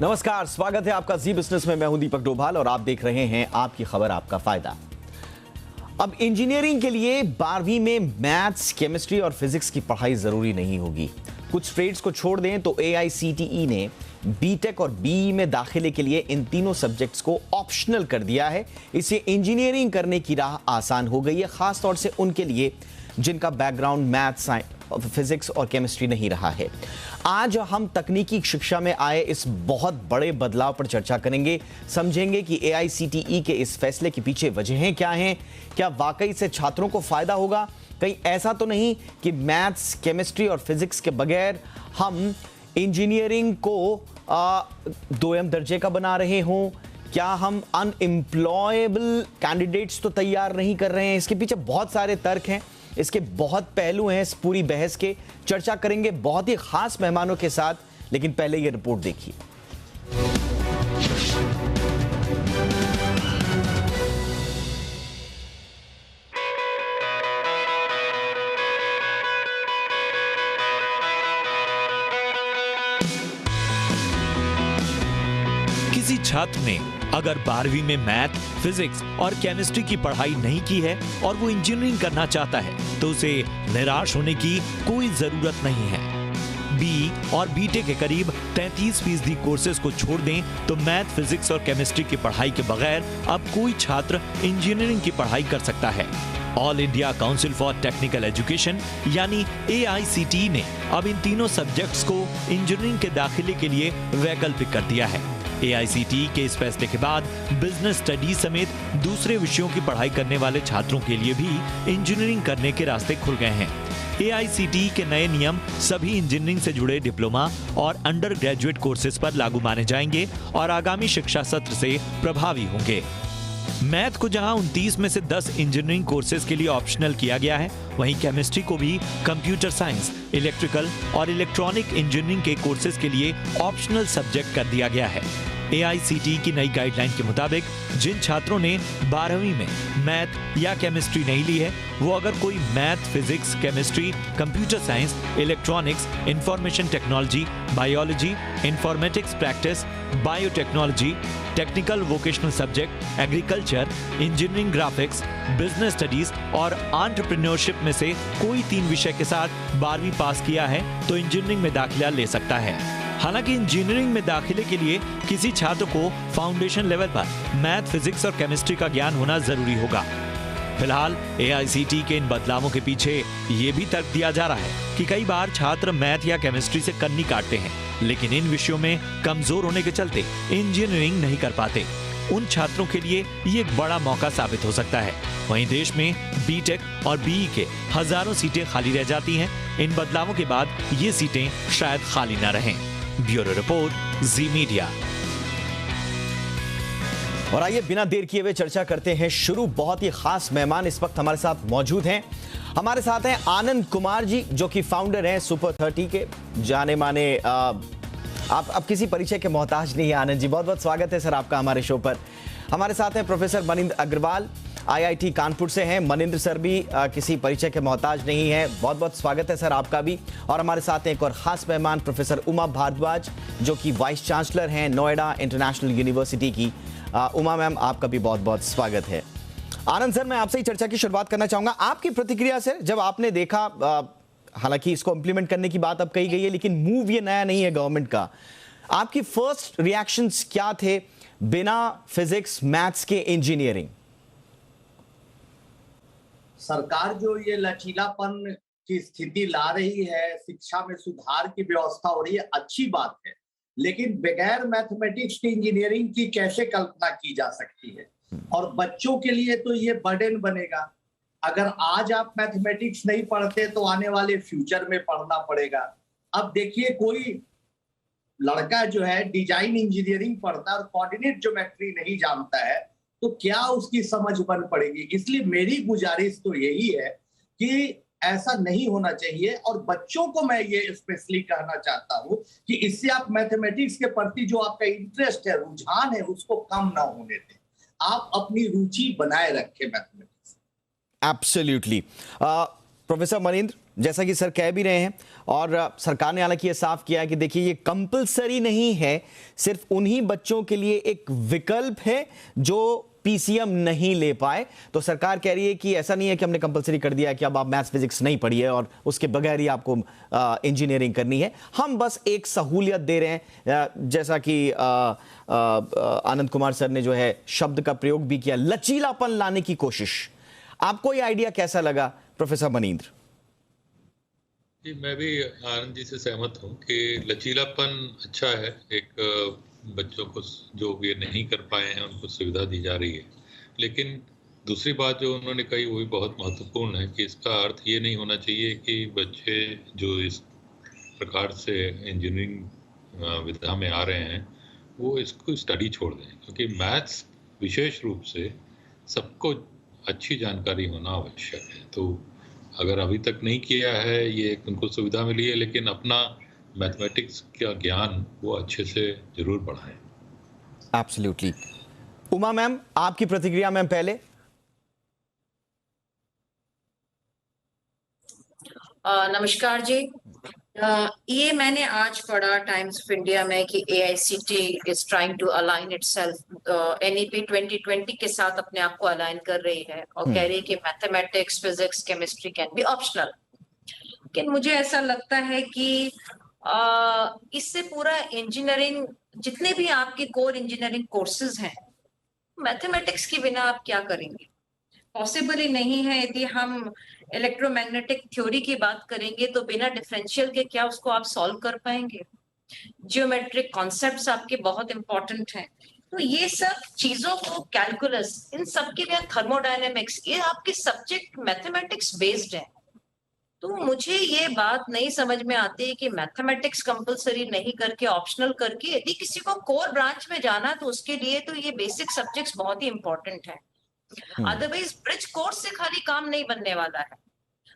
नमस्कार, स्वागत है आपका जी बिजनेस में। मैं हूं दीपक डोभाल और आप देख रहे हैं आपकी खबर आपका फायदा। अब इंजीनियरिंग के लिए 12वीं में मैथ्स, केमिस्ट्री और फिजिक्स की पढ़ाई जरूरी नहीं होगी। कुछ ट्रेड्स को छोड़ दें तो एआईसीटीई ने बीटेक और बीई में दाखिले के लिए इन तीनों सब्जेक्ट्स को ऑप्शनल कर दिया है। इससे इंजीनियरिंग करने की राह आसान हो गई है, खास तौर से उनके लिए जिनका बैकग्राउंड मैथ्स, फिजिक्स और केमिस्ट्री नहीं रहा है। आज हम तकनीकी शिक्षा में आए इस बहुत बड़े बदलाव पर चर्चा करेंगे, समझेंगे कि एआईसीटीई के इस फैसले के पीछे वजहें क्या हैं, क्या वाकई से छात्रों को फायदा होगा, कहीं ऐसा तो नहीं कि मैथ्स, केमिस्ट्री और फिजिक्स के बगैर हम इंजीनियरिंग को दोयम दर्जे का बना रहे हों, क्या हम अनएम्प्लॉयबल कैंडिडेट्स तो तैयार नहीं कर रहे हैं। इसके पीछे बहुत सारे तर्क हैं, इसके बहुत पहलू हैं। इस पूरी बहस के चर्चा करेंगे बहुत ही खास मेहमानों के साथ, लेकिन पहले ये रिपोर्ट देखिए। किसी छात्र ने अगर 12वीं में मैथ, फिजिक्स और केमिस्ट्री की पढ़ाई नहीं की है और वो इंजीनियरिंग करना चाहता है तो उसे निराश होने की कोई जरूरत नहीं है। बी और बीटेक के करीब 33% कोर्सेज को छोड़ दें तो मैथ, फिजिक्स और केमिस्ट्री की पढ़ाई के बगैर अब कोई छात्र इंजीनियरिंग की पढ़ाई कर सकता है। All India council for technical education यानी एआईसीटीई ने अब इन तीनों सब्जेक्ट्स को इंजीनियरिंग के दाखिले के लिए वैकल्पिक कर दिया है। एआईसीटीई के इस फैसले के बाद बिजनेस स्टडीज समेत दूसरे विषयों की पढ़ाई करने वाले छात्रों के लिए भी इंजीनियरिंग करने के रास्ते खुल गए हैं। एआईसीटीई के नए नियम सभी इंजीनियरिंग से जुड़े डिप्लोमा और अंडर ग्रेजुएट कोर्सेज पर लागू माने जाएंगे और आगामी शिक्षा सत्र से प्रभावी होंगे। मैथ को जहां 29 में से 10 इंजीनियरिंग कोर्सेज के लिए ऑप्शनल किया गया है, वहीं केमिस्ट्री को भी कंप्यूटर साइंस, इलेक्ट्रिकल और इलेक्ट्रॉनिक इंजीनियरिंग के कोर्सेज के लिए ऑप्शनल सब्जेक्ट कर दिया गया है। एआईसीटीई की नई गाइडलाइन के मुताबिक जिन छात्रों ने 12वीं में मैथ या केमिस्ट्री नहीं ली है, वो अगर कोई math, physics, chemistry, computer science, electronics, information technology, biology, informatics practice, biotechnology, technical vocational subject, agriculture, engineering, graphics, business studies और एंटरप्रेन्योरशिप में से कोई 3 विषय के साथ 12वीं पास किया है तो इंजीनियरिंग में दाखिला ले सकता है। हालांकि इंजीनियरिंग में दाखिले के लिए किसी छात्र को फाउंडेशन लेवल पर मैथ, फिजिक्स और केमिस्ट्री का ज्ञान होना जरूरी होगा। फिलहाल एआईसीटीई के इन बदलावों के पीछे ये भी तर्क दिया जा रहा है कि कई बार छात्र मैथ या केमिस्ट्री से कन्नी काटते हैं, लेकिन इन विषयों में कमजोर होने के चलते इंजीनियरिंग नहीं कर पाते। उन छात्रों के लिए ये एक बड़ा मौका साबित हो सकता है। वहीं देश में बीटेक और बीई के हजारों सीटें खाली रह जाती हैं। इन बदलावों के बाद ये सीटें शायद खाली न रहें। ब्यूरो रिपोर्ट, जी मीडिया। और आइए बिना देर किए हुए चर्चा करते हैं शुरू। बहुत ही खास मेहमान इस वक्त हमारे साथ मौजूद हैं। हमारे साथ हैं आनंद कुमार जी, जो कि फाउंडर हैं सुपर 30 के। जाने माने आप अब किसी परिचय के मोहताज नहीं है। आनंद जी, बहुत बहुत स्वागत है सर आपका हमारे शो पर। हमारे साथ हैं प्रोफेसर मनिंद्र अग्रवाल, आईआईटी कानपुर से हैं। मनिंद्र सर भी किसी परिचय के मोहताज नहीं है, बहुत बहुत स्वागत है सर आपका भी। और हमारे साथ एक और खास मेहमान प्रोफेसर उमा भारद्वाज, जो कि वाइस चांसलर हैं नोएडा इंटरनेशनल यूनिवर्सिटी की। उमा मैम, आपका भी बहुत बहुत स्वागत है। आनंद सर, मैं आपसे ही चर्चा की शुरुआत करना चाहूंगा। आपकी प्रतिक्रिया सर, जब आपने देखा, हालांकि इसको इंप्लीमेंट करने की बात अब कही गई है, लेकिन मूव ये नया नहीं है गवर्नमेंट का, आपकी फर्स्ट रिएक्शंस क्या थे बिना फिजिक्स, मैथ्स के इंजीनियरिंग? सरकार जो ये लचीलापन की स्थिति ला रही है, शिक्षा में सुधार की व्यवस्था हो रही है, अच्छी बात है, लेकिन बगैर मैथमेटिक्स की इंजीनियरिंग की कैसे कल्पना की जा सकती है? और बच्चों के लिए तो ये बर्डन बनेगा। अगर आज आप मैथमेटिक्स नहीं पढ़ते तो आने वाले फ्यूचर में पढ़ना पड़ेगा। अब देखिए, कोई लड़का जो है डिजाइन इंजीनियरिंग पढ़ता है और कोऑर्डिनेट ज्योमेट्री नहीं जानता है, तो क्या उसकी समझ बन पड़ेगी? इसलिए मेरी गुजारिश तो यही है कि ऐसा नहीं होना चाहिए। और बच्चों को मैं ये स्पेशली कहना चाहता हूं कि इससे आप मैथमेटिक्स के प्रति जो आपका इंटरेस्ट है, रुझान है, उसको कम ना होने दें। आप अपनी रुचि बनाए रखें मैथमेटिक्स। एब्सोल्युटली। प्रोफेसर मनींद्र, जैसा कि सर कह भी रहे हैं और सरकार ने हालांकि ये साफ किया है कि देखिए ये कंपलसरी नहीं है, सिर्फ उन्हीं बच्चों के लिए एक विकल्प है जो पीसीएम नहीं ले पाए। तो सरकार कह रही है कि ऐसा नहीं है कि हमने कंपलसरी कर दिया है कि अब आप मैथ्स फिजिक्स नहीं पढ़िए और उसके बगैर ही आपको इंजीनियरिंग करनी है। हम बस एक सहूलियत दे रहे हैं, जैसा कि आनंद कुमार सर ने जो है शब्द का प्रयोग भी किया, लचीलापन लाने की कोशिश। आपको ये आइडिया कैसा लगा प्रोफेसर मनींद्र? जी, मैं भी आनंद जी से सहमत हूँ कि लचीलापन अच्छा है। एक बच्चों को जो ये नहीं कर पाए हैं उनको सुविधा दी जा रही है, लेकिन दूसरी बात जो उन्होंने कही वो भी बहुत महत्वपूर्ण है कि इसका अर्थ ये नहीं होना चाहिए कि बच्चे जो इस प्रकार से इंजीनियरिंग विधा में आ रहे हैं वो इसको स्टडी छोड़ दें, क्योंकि मैथ्स विशेष रूप से सबको अच्छी जानकारी होना आवश्यक है। तो अगर अभी तक नहीं किया है, ये उनको सुविधा मिली है, लेकिन अपना मैथमेटिक्स का ज्ञान वो अच्छे से जरूर बढ़ाएं। एब्सोल्युटली। उमा मैम, आपकी प्रतिक्रिया मैम पहले। नमस्कार जी। ये मैंने आज पढ़ा टाइम्स ऑफ इंडिया में कि AICTE is trying to align itself NEP 2020 के साथ अपने आप को अलाइन कर रही है और कह रही है कि mathematics, physics, chemistry can be optional. लेकिन मुझे ऐसा लगता है कि इससे पूरा इंजीनियरिंग, जितने भी आपके कोर इंजीनियरिंग कोर्सेज हैं, मैथमेटिक्स के बिना आप क्या करेंगे? पॉसिबल ही नहीं है। यदि हम इलेक्ट्रोमैग्नेटिक थ्योरी की बात करेंगे तो बिना डिफरेंशियल के क्या उसको आप सॉल्व कर पाएंगे? जियोमेट्रिक कॉन्सेप्ट्स आपके बहुत इंपॉर्टेंट हैं। तो ये सब चीजों को, कैलकुलस, इन सब के लिए, थर्मोडायनेमिक्स, ये आपके सब्जेक्ट मैथमेटिक्स बेस्ड है। तो मुझे ये बात नहीं समझ में आती कि मैथमेटिक्स कंपलसरी नहीं करके, ऑप्शनल करके, यदि किसी को कोर ब्रांच में जाना तो उसके लिए तो ये बेसिक सब्जेक्ट्स बहुत ही इंपॉर्टेंट है। अदरवाइज ब्रिज कोर्स से खाली काम नहीं बनने वाला है।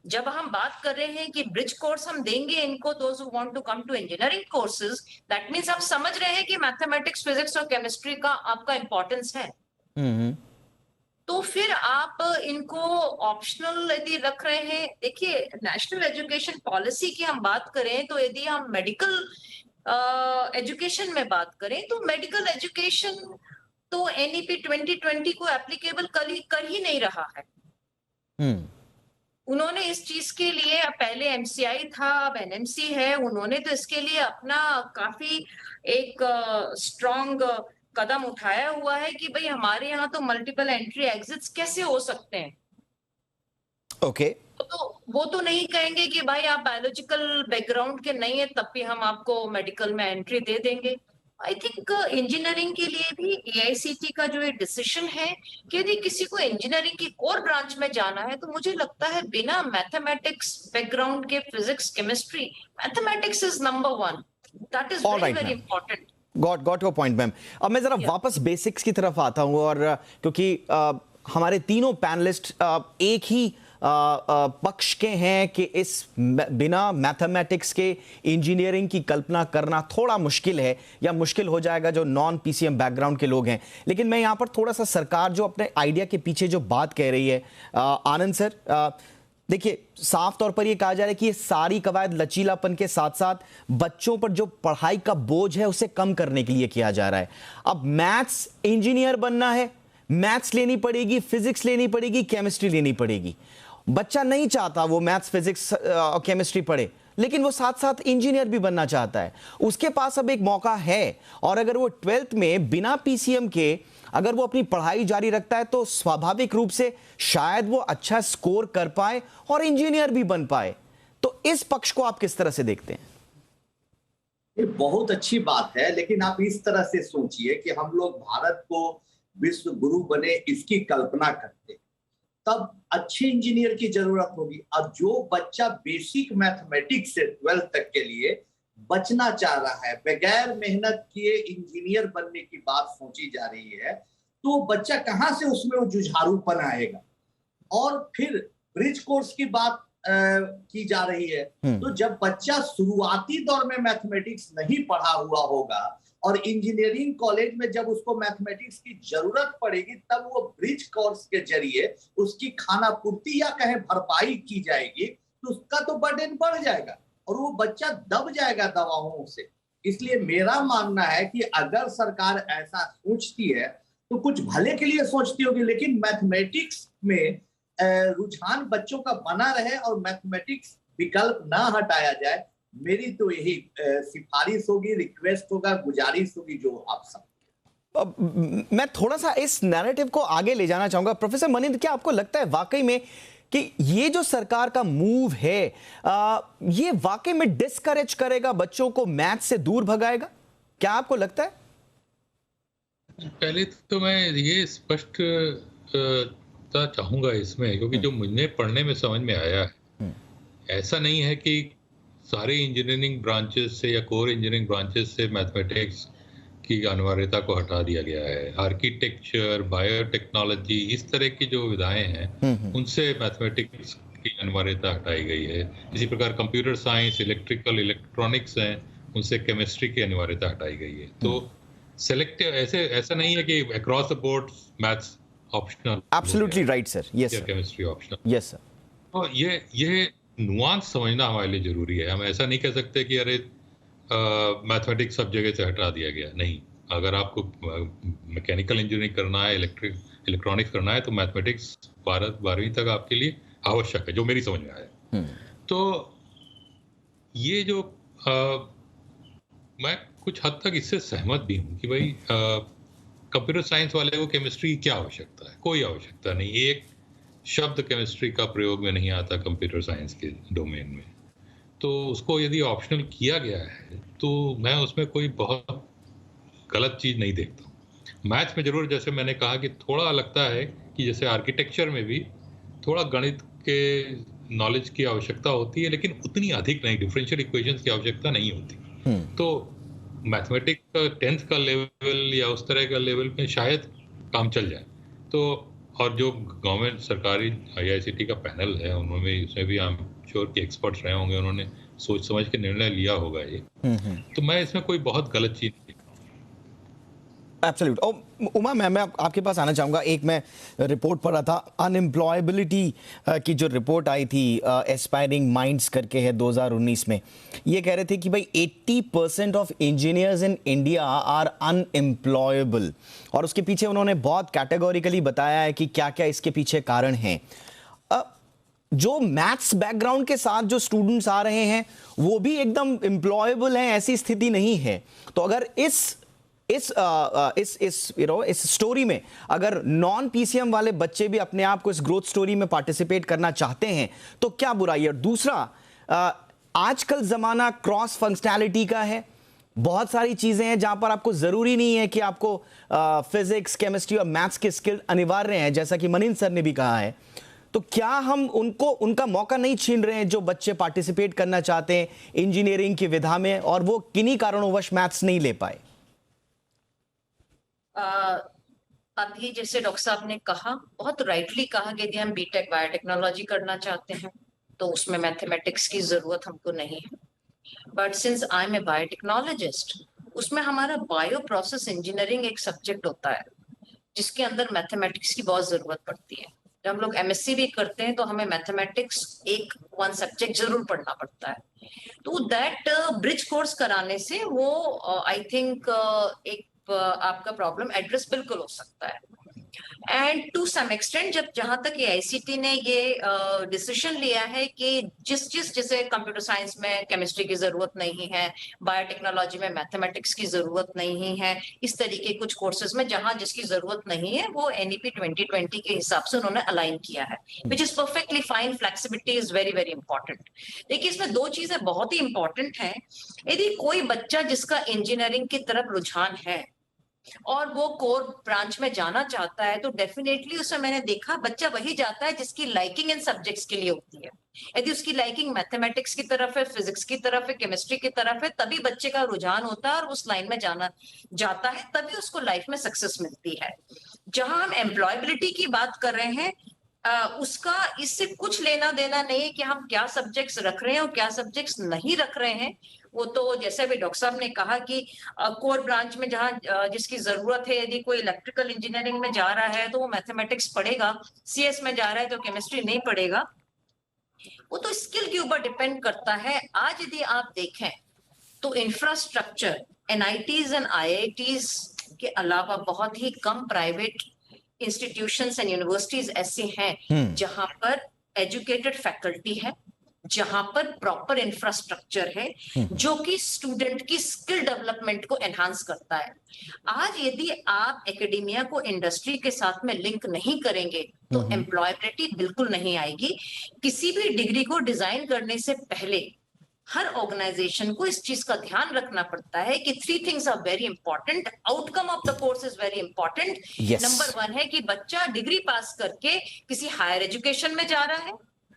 जब हम बात कर रहे हैं कि ब्रिज कोर्स हम देंगे इनको, those who want to come to engineering courses, that means आप समझ रहे हैं कि मैथमेटिक्स, फिजिक्स और केमिस्ट्री का आपका इंपॉर्टेंस है। तो फिर आप इनको ऑप्शनल यदि रख रहे हैं, देखिए नेशनल एजुकेशन पॉलिसी की हम बात करें तो यदि हम मेडिकल एजुकेशन में बात करें तो मेडिकल एजुकेशन तो NEP 2020 को एप्लीकेबल कर ही नहीं रहा है। उन्होंने इस चीज के लिए, पहले MCI था, अब NMC है, उन्होंने तो इसके लिए अपना काफी एक स्ट्रॉन्ग कदम उठाया हुआ है कि भाई हमारे यहाँ तो मल्टीपल एंट्री एग्जिट्स कैसे हो सकते हैं। ओके। तो वो तो नहीं कहेंगे कि भाई आप बायोलॉजिकल बैकग्राउंड के नहीं है तब भी हम आपको मेडिकल में एंट्री दे देंगे। आई थिंक इंजीनियरिंग के लिए भी AICTE का जो ये डिसीजन है कि यदि किसी को इंजीनियरिंग की कोर ब्रांच में जाना है तो मुझे लगता है बिना मैथमेटिक्स बैकग्राउंड के, physics, chemistry, mathematics is number 1, that is very very important. Got your point ma'am. अब मैं जरा वापस बेसिक्स की तरफ आता हूं, और क्योंकि हमारे तीनों पैनलिस्ट एक ही पक्ष के हैं कि इस बिना मैथमेटिक्स के इंजीनियरिंग की कल्पना करना थोड़ा मुश्किल है, या मुश्किल हो जाएगा जो नॉन PCM बैकग्राउंड के लोग हैं। लेकिन मैं यहां पर थोड़ा सा सरकार जो अपने आइडिया के पीछे जो बात कह रही है, आनंद सर, देखिए साफ तौर पर यह कहा जा रहा है कि ये सारी कवायद लचीलापन के साथ साथ बच्चों पर जो पढ़ाई का बोझ है उसे कम करने के लिए किया जा रहा है। अब मैथ्स इंजीनियर बनना है, मैथ्स लेनी पड़ेगी, फिजिक्स लेनी पड़ेगी, केमिस्ट्री लेनी पड़ेगी। बच्चा नहीं चाहता वो मैथ्स, फिजिक्स और केमिस्ट्री पढ़े, लेकिन वो साथ साथ इंजीनियर भी बनना चाहता है। उसके पास अब एक मौका है, और अगर वो 12th में बिना PCM के अगर वो अपनी पढ़ाई जारी रखता है तो स्वाभाविक रूप से शायद वो अच्छा स्कोर कर पाए और इंजीनियर भी बन पाए। तो इस पक्ष को आप किस तरह से देखते हैं? ये बहुत अच्छी बात है, लेकिन आप इस तरह से सोचिए कि हम लोग भारत को विश्व गुरु बने इसकी कल्पना करते, तब अच्छे इंजीनियर की जरूरत होगी। अब जो बच्चा बेसिक मैथमेटिक्स से 12th तक के लिए बचना चाह रहा है, बगैर मेहनत किए इंजीनियर बनने की बात सोची जा रही है, तो बच्चा कहां से उसमें वो जुझारूपन आएगा? और फिर ब्रिज कोर्स की बात की जा रही है, तो जब बच्चा शुरुआती दौर में मैथमेटिक्स नहीं पढ़ा हुआ होगा और इंजीनियरिंग कॉलेज में जब उसको मैथमेटिक्स की जरूरत पड़ेगी, तब वो ब्रिज कोर्स के जरिए उसकी खाना पूर्ति या कहे भरपाई की जाएगी, तो उसका तो बर्डन बढ़ जाएगा और वो बच्चा दब जाएगा दवाओं से। इसलिए मेरा मानना है कि अगर सरकार ऐसा सोचती है तो कुछ भले के लिए सोचती होगी, लेकिन मैथमेटिक्स में रुझान बच्चों का बना रहे और मैथमेटिक्स विकल्प ना हटाया जाए, मेरी तो यही सिफारिश होगी, रिक्वेस्ट होगा, गुजारिश होगी जो आप सब। मैं थोड़ा सा इस नैरेटिव को आगे ले जाना चाहूंगा। प्रोफेसर मनिंद्र, क्या आपको लगता है वाकई में कि ये जो सरकार का मूव है ये वाकई में डिस्करेज करेगा, बच्चों को मैथ से दूर भगाएगा? क्या आपको लगता है? पहले तो मैं ये स्पष्ट चाहूंगा इसमें, क्योंकि जो मुझे पढ़ने में समझ में आया है, ऐसा नहीं है कि सारे इंजीनियरिंग ब्रांचेस से या कोर इंजीनियरिंग ब्रांचेस से मैथमेटिक्स की अनिवार्यता को हटा दिया गया है। आर्किटेक्चर, बायोटेक्नोलॉजी, इस तरह की जो विधाएं हैं उनसे मैथमेटिक्स की अनिवार्यता हटाई गई है। इसी प्रकार कंप्यूटर साइंस, इलेक्ट्रिकल, इलेक्ट्रॉनिक्स हैं, उनसे केमिस्ट्री की अनिवार्यता हटाई गई है। तो सेलेक्टिव ऐसा नहीं है कि across the board maths optional. Absolutely right sir, yes sir. Chemistry optional, yes sir. तो ये नुआंस समझना हमारे लिए जरूरी है। हम ऐसा नहीं कह सकते कि अरे मैथमेटिक्स सब जगह से हटा दिया गया, नहीं। अगर आपको मैकेनिकल इंजीनियरिंग करना है, इलेक्ट्रॉनिक्स करना है, तो मैथमेटिक्स 12वीं तक आपके लिए आवश्यक है, जो मेरी समझ में आया। तो ये जो मैं कुछ हद तक इससे सहमत भी हूँ कि भाई कंप्यूटर साइंस वाले को केमिस्ट्री की क्या आवश्यकता है? कोई आवश्यकता नहीं। एक शब्द केमिस्ट्री का प्रयोग में नहीं आता कंप्यूटर साइंस के डोमेन में। तो उसको यदि ऑप्शनल किया गया है तो मैं उसमें कोई बहुत गलत चीज नहीं देखता हूँ। मैथ्स में जरूर, जैसे मैंने कहा कि थोड़ा लगता है कि जैसे आर्किटेक्चर में भी थोड़ा गणित के नॉलेज की आवश्यकता होती है, लेकिन उतनी अधिक नहीं, डिफरेंशियल इक्वेशंस की आवश्यकता नहीं होती। तो मैथमेटिक्स का 10th का लेवल या उस तरह का लेवल में शायद काम चल जाए। तो और जो गवर्नमेंट सरकारी IICT का पैनल है, उन्होंने उसमें भी आई एम श्योर कि एक्सपर्ट्स रहे होंगे, उन्होंने सोच समझ के निर्णय लिया होगा ये। तो मैं इसमें कोई बहुत गलत चीज नहीं। एब्सोल्यूट। और उमा, मैं आपके पास आना चाहूँगा। एक मैं रिपोर्ट पढ़ रहा था, अनएम्प्लॉयबिलिटी की जो रिपोर्ट आई थी एस्पायरिंग माइंड्स करके है 2019 में। ये कह रहे थे कि भाई 80% of engineers in India are unemployable, और उसके पीछे उन्होंने बहुत कैटेगोरिकली बताया है कि क्या क्या इसके पीछे कारण हैं। जो मैथ्स बैकग्राउंड के साथ जो स्टूडेंट्स आ रहे हैं वो भी एकदम एम्प्लॉयबल हैं, ऐसी स्थिति नहीं है। तो अगर इस स्टोरी में अगर नॉन PCM वाले बच्चे भी अपने आप को इस ग्रोथ स्टोरी में पार्टिसिपेट करना चाहते हैं तो क्या बुराई है? और दूसरा, आजकल जमाना क्रॉस फंक्शनैलिटी का है। बहुत सारी चीजें हैं जहां पर आपको जरूरी नहीं है कि आपको फिजिक्स, केमिस्ट्री और मैथ्स के स्किल अनिवार्य हैं, जैसा कि मनिंद्र सर ने भी कहा है। तो क्या हम उनका मौका नहीं छीन रहे हैं जो बच्चे पार्टिसिपेट करना चाहते हैं इंजीनियरिंग की विधा में और वो किन्हीं कारणोंवश मैथ्स नहीं ले पाए? अभी जैसे डॉक्टर साहब ने कहा, बहुत राइटली कहा कि यदि हम बीटेक बायोटेक्नोलॉजी करना चाहते हैं तो उसमें मैथमेटिक्स की जरूरत हमको नहीं है। But since I am a biotechnologist, उसमें हमारा बायो प्रोसेस इंजीनियरिंग एक सब्जेक्ट होता है जिसके अंदर मैथमेटिक्स की बहुत जरूरत पड़ती है। जब हम लोग MSc भी करते हैं तो हमें मैथमेटिक्स वन सब्जेक्ट जरूर पढ़ना पड़ता है। तो दैट ब्रिज कोर्स कराने से वो आई थिंक एक आपका प्रॉब्लम एड्रेस बिल्कुल हो सकता है। एंड टू सम एक्सटेंट जहां तक AICT ने ये डिसीजन लिया है कि जैसे कंप्यूटर साइंस में केमिस्ट्री की जरूरत नहीं है, बायोटेक्नोलॉजी में मैथमेटिक्स की जरूरत नहीं है, इस तरीके कुछ कोर्सेज में जहां जिसकी जरूरत नहीं है वो NEP 2020 के हिसाब से उन्होंने अलाइन किया है, which is perfectly fine. Flexibility is very very important. देखिए, इसमें दो चीजें बहुत ही इंपॉर्टेंट हैं। यदि कोई बच्चा जिसका इंजीनियरिंग की तरफ रुझान है और वो कोर ब्रांच में जाना चाहता है तो डेफिनेटली उसमें मैंने देखा बच्चा वही जाता है जिसकी लाइकिंग इन सब्जेक्ट्स के लिए होती है। यदि उसकी लाइकिंग मैथमेटिक्स की तरफ है, फिजिक्स की तरफ है, केमिस्ट्री की तरफ है, तभी बच्चे का रुझान होता है और उस लाइन में जाता है, तभी उसको लाइफ में सक्सेस मिलती है। जहां हम एम्प्लॉयबिलिटी की बात कर रहे हैं, उसका इससे कुछ लेना देना नहीं है कि हम क्या सब्जेक्ट्स रख रहे हैं और क्या सब्जेक्ट्स नहीं रख रहे हैं। वो तो जैसे भी डॉक्टर साहब ने कहा कि कोर ब्रांच में जहां जिसकी जरूरत है, यदि कोई इलेक्ट्रिकल इंजीनियरिंग में जा रहा है तो वो मैथमेटिक्स पढ़ेगा, CS में जा रहा है तो केमिस्ट्री नहीं पढ़ेगा। वो तो स्किल के ऊपर डिपेंड करता है। आज यदि आप देखें तो इंफ्रास्ट्रक्चर एनआईटीज एंड आईआईटीज के अलावा बहुत ही कम प्राइवेट इंस्टीट्यूशंस एंड यूनिवर्सिटीज ऐसे हैं जहां पर एजुकेटेड फैकल्टी है, जहां पर प्रॉपर इंफ्रास्ट्रक्चर है जो कि स्टूडेंट की स्किल डेवलपमेंट को एनहांस करता है। आज यदि आप एकेडमिया को इंडस्ट्री के साथ में लिंक नहीं करेंगे तो एम्प्लॉयबिलिटी बिल्कुल नहीं आएगी। किसी भी डिग्री को डिजाइन करने से पहले हर ऑर्गेनाइजेशन को इस चीज का ध्यान रखना पड़ता है कि 3 things are very important. Outcome of the course is very important. Number 1 है कि बच्चा डिग्री पास करके किसी हायर एजुकेशन में जा रहा है,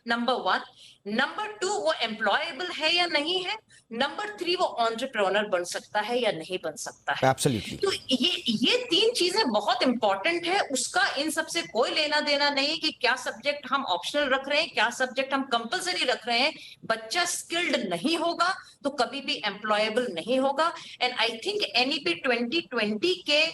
नंबर 1। नंबर 2 वो एम्प्लॉयबल है या नहीं है, नंबर 3 वो एंटरप्रेन्योर बन सकता है या नहीं बन सकता है। एब्सोल्युटली। तो ये 3 चीजें बहुत इंपॉर्टेंट है। उसका इन सबसे कोई लेना देना नहीं कि क्या सब्जेक्ट हम ऑप्शनल रख रहे हैं, क्या सब्जेक्ट हम कंपलसरी रख रहे हैं। बच्चा स्किल्ड नहीं होगा तो कभी भी एम्प्लॉयबल नहीं होगा। एंड आई थिंक एनईपी 2020 के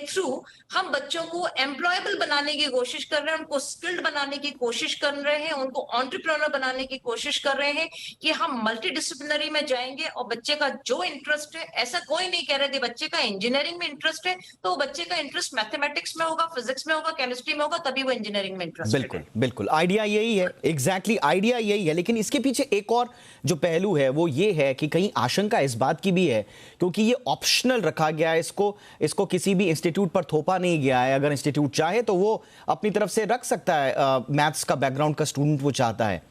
थ्रू हम बच्चों को एम्प्लॉयबल बनाने की कोशिश कर रहे हैं, उनको स्किल्ड बनाने की कोशिश कर रहे हैं, उनको एंटरप्रेन्योर बनाने की कोशिश कर रहे हैं कि हम मल्टीडिसिप्लिनरी में जाएंगे और बच्चे का जो इंटरेस्ट है, ऐसा कोई नहीं कह रहे कि बच्चे का इंजीनियरिंग में इंटरेस्ट है तो बच्चे का इंटरेस्ट मैथमेटिक्स में होगा, फिजिक्स में होगा, केमिस्ट्री में होगा, तभी वो इंजीनियरिंग में इंटरेस्ट। बिल्कुल बिल्कुल, आइडिया यही है, एग्जैक्टली आइडिया यही है। लेकिन इसके पीछे एक और जो पहलू है वो ये है कि कहीं आशंका इस बात की भी है क्योंकि ये ऑप्शनल रखा गया है, इसको किसी भी इंस्टीट्यूट पर थोपा नहीं गया है। अगर इंस्टीट्यूट चाहे तो वो अपनी तरफ से रख सकता है, मैथ्स का बैकग्राउंड का स्टूडेंट वो चाहता है।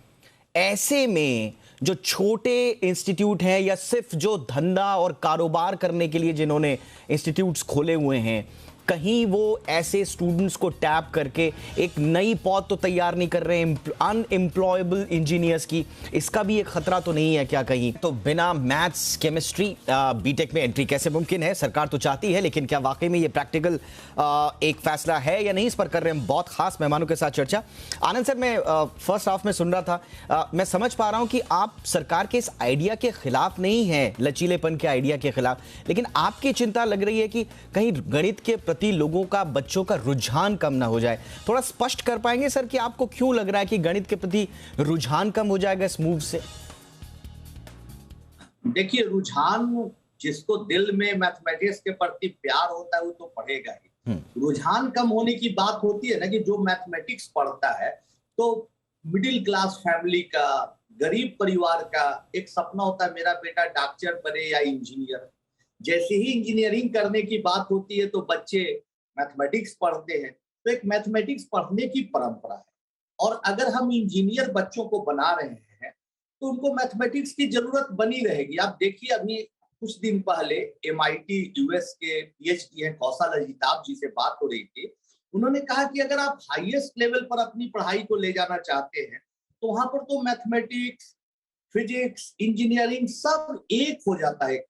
ऐसे में जो छोटे इंस्टीट्यूट हैं या सिर्फ जो धंधा और कारोबार करने के लिए जिन्होंने इंस्टीट्यूट्स खोले हुए हैं, कहीं वो ऐसे स्टूडेंट्स को टैप करके एक नई पौध तो तैयार नहीं कर रहे हैं अनएम्प्लॉयबल इंजीनियर्स की? इसका भी एक खतरा तो नहीं है क्या कहीं? तो बिना मैथ्स केमिस्ट्री बीटेक में एंट्री कैसे मुमकिन है? सरकार तो चाहती है, लेकिन क्या वाकई में ये प्रैक्टिकल एक फैसला है या नहीं? इस पर कर रहे हैं बहुत खास मेहमानों के साथ चर्चा। आनंद सर, मैं फर्स्ट हाफ में सुन रहा था, मैं समझ पा रहा हूं कि आप सरकार के इस आइडिया के खिलाफ नहीं है, लचीलेपन के आइडिया के खिलाफ, लेकिन आपकी चिंता लग रही है कि कहीं गणित के प्रति लोगों का, बच्चों का रुझान कम ना हो जाए। थोड़ा स्पष्ट कर पाएंगे सर कि आपको क्यों लग रहा है कि गणित के प्रति रुझान कम हो जाएगा इस मूव से? देखिए, रुझान, जिसको दिल में मैथमेटिक्स के प्रति प्यार होता है वो तो पढ़ेगा ही। रुझान कम होने की बात होती है ना कि जो मैथमेटिक्स पढ़ता है तो मिडिल क्लास फैमिली का, गरीब परिवार का एक सपना होता है मेरा बेटा डॉक्टर बने या इंजीनियर। जैसे ही इंजीनियरिंग करने की बात होती है तो बच्चे मैथमेटिक्स पढ़ते हैं। तो एक मैथमेटिक्स पढ़ने की परंपरा है, और अगर हम इंजीनियर बच्चों को बना रहे हैं तो उनको मैथमेटिक्स की जरूरत बनी रहेगी। आप देखिए, अभी कुछ दिन पहले MIT यूएस के PhD हैं कौशल अजिताभ जी से बात हो रही थी। उन्होंने कहा कि अगर आप हाईएस्ट लेवल पर अपनी पढ़ाई को ले जाना चाहते हैं तो वहां पर तो मैथमेटिक्स, फिजिक्स, इंजीनियरिंग सब एक हो जाता है।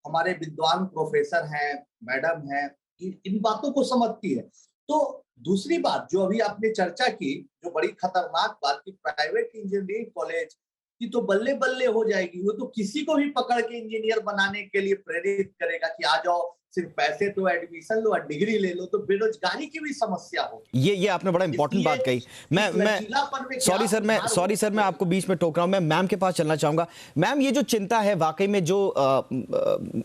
हमारे विद्वान प्रोफेसर हैं, मैडम हैं, इन बातों को समझती है। तो दूसरी बात जो अभी आपने चर्चा की, जो बड़ी खतरनाक बात की, प्राइवेट इंजीनियरिंग कॉलेज की तो बल्ले बल्ले हो जाएगी। वो तो किसी को भी पकड़ के इंजीनियर बनाने के लिए प्रेरित करेगा कि आ जाओ, सिर्फ पैसे तो एडमिशन लो और डिग्री ले लो, तो बेरोजगारी की भी समस्या होगी। ये आपने बड़ा इंपॉर्टेंट बात कही। मैं सॉरी सर, मैं आपको बीच में टोक रहा हूं। मैं मैम के पास चलना चाहूंगा। मैम, ये जो चिंता है वाकई में, जो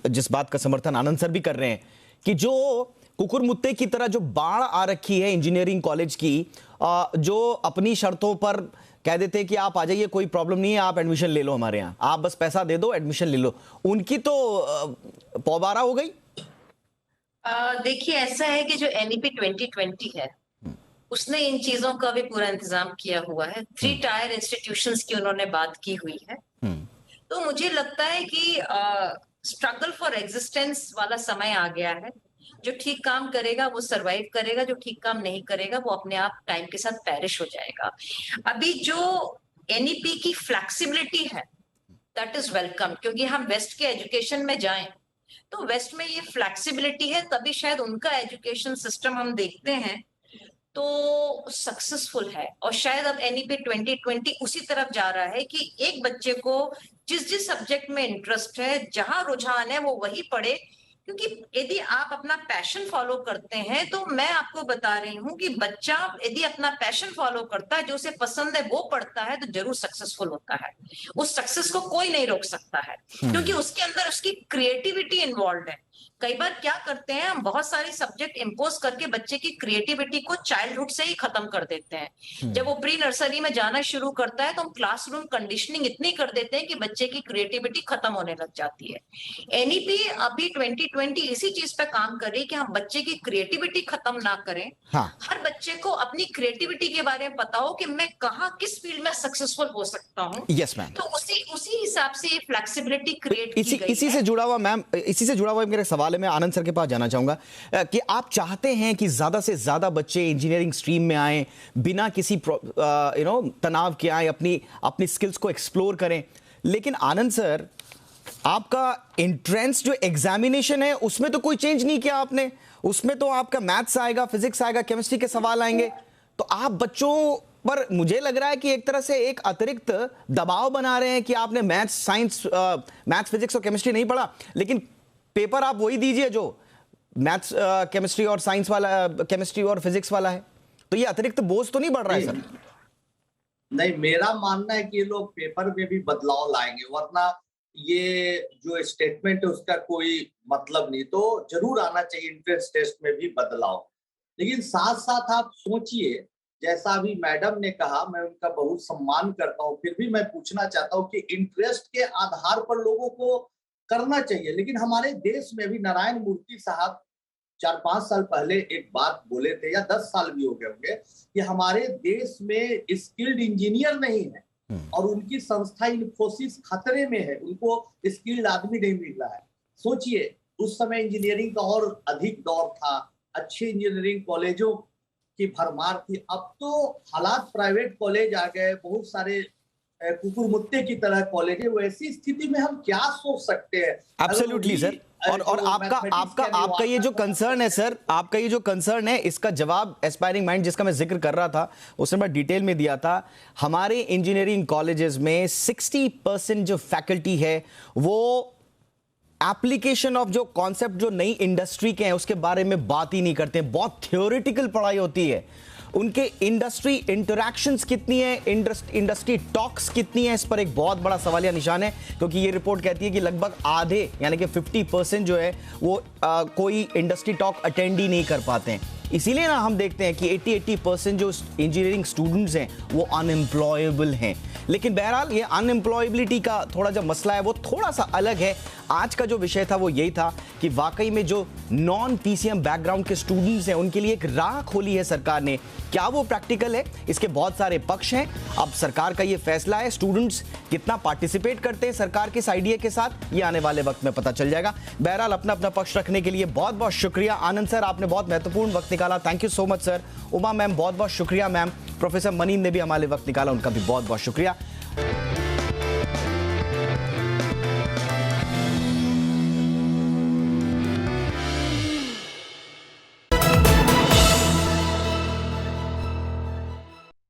जिस बात का समर्थन आनंद सर भी कर रहे हैं कि जो कुकुरमुत्ते की तरह जो बाढ़ आ रखी है इंजीनियरिंग कॉलेज की, जो अपनी शर्तों पर कह देते हैं कि आप आ जाइए, कोई प्रॉब्लम नहीं है, आप एडमिशन ले लो हमारे यहाँ, आप बस पैसा दे दो, एडमिशन ले लो, उनकी तो पौबारा हो गई। देखिए, ऐसा है कि जो NEP 2020 है उसने इन चीजों का भी पूरा इंतजाम किया हुआ है। 3 टायर इंस्टीट्यूशंस की उन्होंने बात की हुई है। तो मुझे लगता है कि स्ट्रगल फॉर एग्जिस्टेंस वाला समय आ गया है। जो ठीक काम करेगा वो सरवाइव करेगा, जो ठीक काम नहीं करेगा वो अपने आप टाइम के साथ पेरिश हो जाएगा। अभी जो NEP की फ्लेक्सिबिलिटी है दैट इज वेलकम, क्योंकि हम वेस्ट के एजुकेशन में जाएं तो वेस्ट में ये फ्लेक्सिबिलिटी है, तभी शायद उनका एजुकेशन सिस्टम हम देखते हैं तो सक्सेसफुल है। और शायद अब NEP 2020 उसी तरफ जा रहा है कि एक बच्चे को जिस जिस सब्जेक्ट में इंटरेस्ट है, जहां रुझान है, वो वही पढ़े, क्योंकि यदि आप अपना पैशन फॉलो करते हैं तो मैं आपको बता रही हूँ कि बच्चा यदि अपना पैशन फॉलो करता है, जो उसे पसंद है वो पढ़ता है, तो जरूर सक्सेसफुल होता है। उस सक्सेस को कोई नहीं रोक सकता है, क्योंकि उसके अंदर उसकी क्रिएटिविटी इन्वॉल्व है। कई बार क्या करते हैं हम, बहुत सारे सब्जेक्ट इंपोज करके बच्चे की क्रिएटिविटी को चाइल्डहुड से ही खत्म कर देते हैं। जब वो प्री नर्सरी में जाना शुरू करता है तो हम क्लासरूम कंडीशनिंग इतनी कर देते हैं कि बच्चे की क्रिएटिविटी खत्म होने लग जाती है। एनईपी अभी 2020 इसी चीज पे काम कर रही है कि हम बच्चे की क्रिएटिविटी खत्म ना करें। हाँ। हर बच्चे को अपनी क्रिएटिविटी के बारे में पता हो कि मैं कहाँ किस फील्ड में सक्सेसफुल हो सकता हूँ। Yes ma'am. तो उसी हिसाब से फ्लेक्सिबिलिटी क्रिएट की गई इसी है। से जुड़ा हुआ मैम, इसी से जुड़ा हुआ मेरा सवाल है, मैं आनंद सर के पास जाना चाहूंगा कि आप चाहते हैं कि ज्यादा से ज्यादा बच्चे इंजीनियरिंग स्ट्रीम में आए, बिना किसी तनाव के आए, अपनी स्किल्स को एक्सप्लोर करें। लेकिन आनंद सर, आपका एंट्रेंस जो एग्जामिनेशन है उसमें तो कोई चेंज नहीं किया आपने। उसमें तो आपका मैथ्स आएगा, फिजिक्स आएगा, केमिस्ट्री के सवाल आएंगे। तो आप बच्चों पर मुझे लग रहा है कि एक तरह से एक अतिरिक्त दबाव बना रहे हैं कि आपने मैथ्स फिजिक्स और केमिस्ट्री नहीं पढ़ा, लेकिन पेपर आप वही दीजिए जो मैथ्स केमिस्ट्री और साइंस वाला, केमिस्ट्री और फिजिक्स वाला है। तो ये अतिरिक्त बोझ तो नहीं बढ़ रहा है सर? नहीं, मेरा मानना है कि ये लोग पेपर में भी बदलाव लाएंगे, वरना ये जो स्टेटमेंट है उसका कोई मतलब नहीं। तो जरूर आना चाहिए एंट्रेंस टेस्ट में भी बदलाव। लेकिन साथ साथ आप सोचिए, जैसा अभी मैडम ने कहा, मैं उनका बहुत सम्मान करता हूँ, फिर भी मैं पूछना चाहता हूँ कि इंटरेस्ट के आधार पर लोगों को करना चाहिए। लेकिन हमारे देश में भी नारायण मूर्ति साहब 4-5 साल पहले एक बात बोले थे, या 10 साल भी हो गए होंगे, कि हमारे देश में स्किल्ड इंजीनियर नहीं है और उनकी संस्था इन्फोसिस खतरे में है, उनको स्किल्ड आदमी नहीं मिल रहा है। सोचिए, उस समय इंजीनियरिंग का और अधिक दौर था, अच्छे इंजीनियरिंग कॉलेजों की भरमार थी। अब तो हालात प्राइवेट कॉलेज आ गए, बहुत सारे कुकुर मुत्ते की तरह कॉलेज है। वैसी स्थिति में हम क्या सोच सकते हैं? Absolutely sir. और आपका ये जो कंसर्न है सर, आपका ये जो कंसर्न है, इसका जवाब एस्पायरिंग माइंड जिसका मैं जिक्र कर रहा था उसने मैं डिटेल में दिया था। हमारे इंजीनियरिंग कॉलेजेस में 60% जो फैकल्टी है वो एप्लीकेशन ऑफ जो कॉन्सेप्ट जो नई इंडस्ट्री के हैं उसके बारे में बात ही नहीं करते। बहुत थ्योरेटिकल पढ़ाई होती है। उनके इंडस्ट्री इंटरैक्शंस कितनी है, इंडस्ट्री टॉक्स कितनी है, इस पर एक बहुत बड़ा सवालिया निशान है, क्योंकि ये रिपोर्ट कहती है कि लगभग आधे यानी कि 50% जो है वो कोई इंडस्ट्री टॉक अटेंड ही नहीं कर पाते हैं। इसीलिए ना हम देखते हैं कि 80% जो इंजीनियरिंग स्टूडेंट्स हैं वो अनएम्प्लॉयबल हैं। लेकिन बहरहाल ये अनएम्प्लॉयबिलिटी का थोड़ा जो मसला है वो थोड़ा सा अलग है। आज का जो विषय था वो यही था कि वाकई में जो नॉन पीसीएम बैकग्राउंड के स्टूडेंट्स हैं उनके लिए एक राह खोली है सरकार ने। क्या वो प्रैक्टिकल है? इसके बहुत सारे पक्ष हैं। अब सरकार का ये फैसला है, स्टूडेंट्स कितना पार्टिसिपेट करते हैं सरकार के इस आइडिया के साथ, ये आने वाले वक्त में पता चल जाएगा। बहरहाल अपना अपना पक्ष रखने के लिए बहुत बहुत शुक्रिया। आनंद सर, आपने बहुत महत्वपूर्ण वक्त निकाला, thank you so much sir. Uma ma'am बहुत बहुत शुक्रिया मैम। प्रोफेसर मनीन ने भी हमारे वक्त निकाला, उनका भी बहुत बहुत शुक्रिया।